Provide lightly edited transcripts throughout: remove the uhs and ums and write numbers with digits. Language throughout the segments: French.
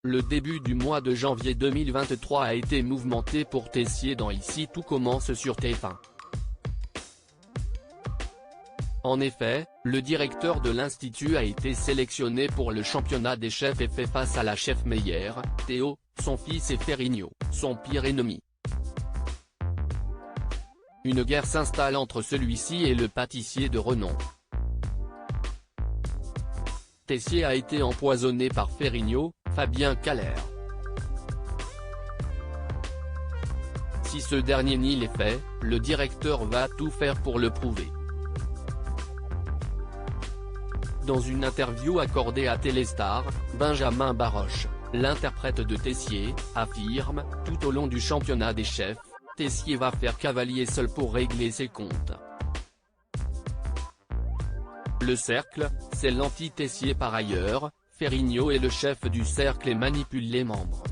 Le début du mois de janvier 2023 a été mouvementé pour Tessier dans Ici tout commence sur TF1. En effet, le directeur de l'Institut a été sélectionné pour le championnat des chefs et fait face à la chef meillère, Théo, son fils et Ferrigno, son pire ennemi. Une guerre s'installe entre celui-ci et le pâtissier de renom. Tessier a été empoisonné par Ferrigno, Fabien Caller. Si ce dernier nie les faits, le directeur va tout faire pour le prouver. Dans une interview accordée à Téléstar, Benjamin Baroche, l'interprète de Tessier, affirme, tout au long du championnat des chefs, Tessier va faire cavalier seul pour régler ses comptes. Le cercle, c'est l'anti-Tessier par ailleurs, Ferrigno est le chef du cercle et manipule les membres.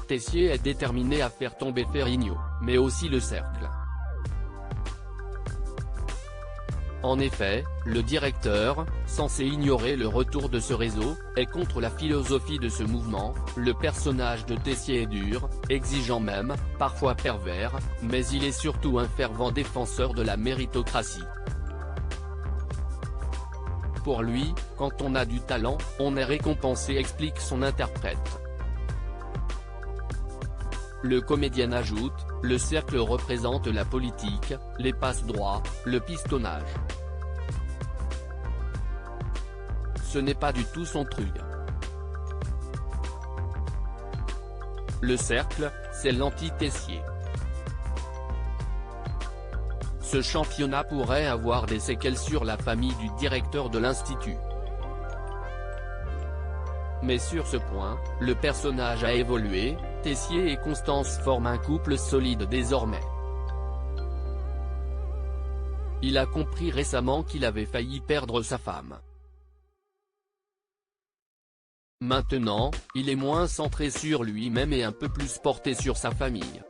Tessier est déterminé à faire tomber Ferrigno, mais aussi le cercle. En effet, le directeur, censé ignorer le retour de ce réseau, est contre la philosophie de ce mouvement. Le personnage de Tessier est dur, exigeant même, parfois pervers, mais il est surtout un fervent défenseur de la méritocratie. Pour lui, quand on a du talent, on est récompensé, explique son interprète. Le comédien ajoute, le cercle représente la politique, les passe-droits, le pistonnage. Ce n'est pas du tout son truc. Le cercle, c'est l'anti-Tessier. Ce championnat pourrait avoir des séquelles sur la famille du directeur de l'Institut. Mais sur ce point, le personnage a évolué, Tessier et Constance forment un couple solide désormais. Il a compris récemment qu'il avait failli perdre sa femme. Maintenant, il est moins centré sur lui-même et un peu plus porté sur sa famille.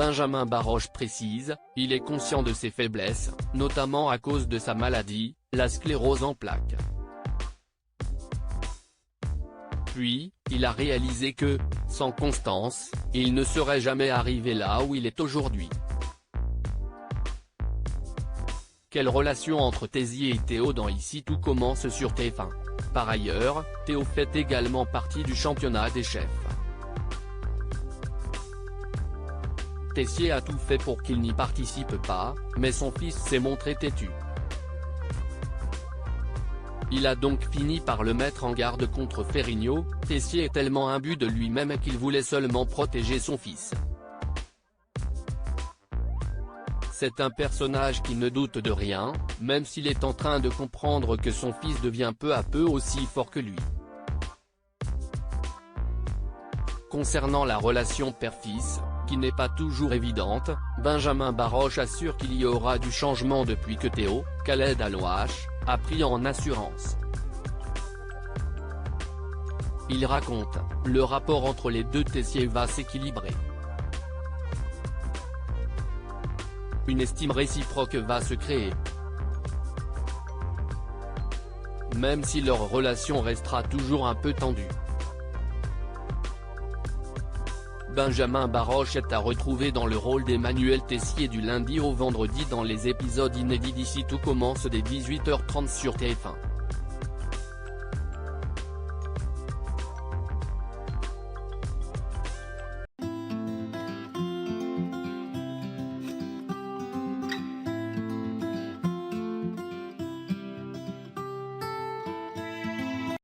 Benjamin Baroche précise, il est conscient de ses faiblesses, notamment à cause de sa maladie, la sclérose en plaques. Puis, il a réalisé que, sans Constance, il ne serait jamais arrivé là où il est aujourd'hui. Quelle relation entre Tessier et Théo dans Ici tout commence sur TF1. Par ailleurs, Théo fait également partie du championnat des chefs. Tessier a tout fait pour qu'il n'y participe pas, mais son fils s'est montré têtu. Il a donc fini par le mettre en garde contre Ferrigno. Tessier est tellement imbu de lui-même qu'il voulait seulement protéger son fils. C'est un personnage qui ne doute de rien, même s'il est en train de comprendre que son fils devient peu à peu aussi fort que lui. Concernant la relation père-fils, qui n'est pas toujours évidente, Benjamin Baroche assure qu'il y aura du changement depuis que Théo, Khaled Alouache, a pris en assurance. Il raconte, le rapport entre les deux Tessier va s'équilibrer. Une estime réciproque va se créer. Même si leur relation restera toujours un peu tendue. Benjamin Baroche est à retrouver dans le rôle d'Emmanuel Tessier du lundi au vendredi dans les épisodes inédits d'Ici tout commence dès 18h30 sur TF1.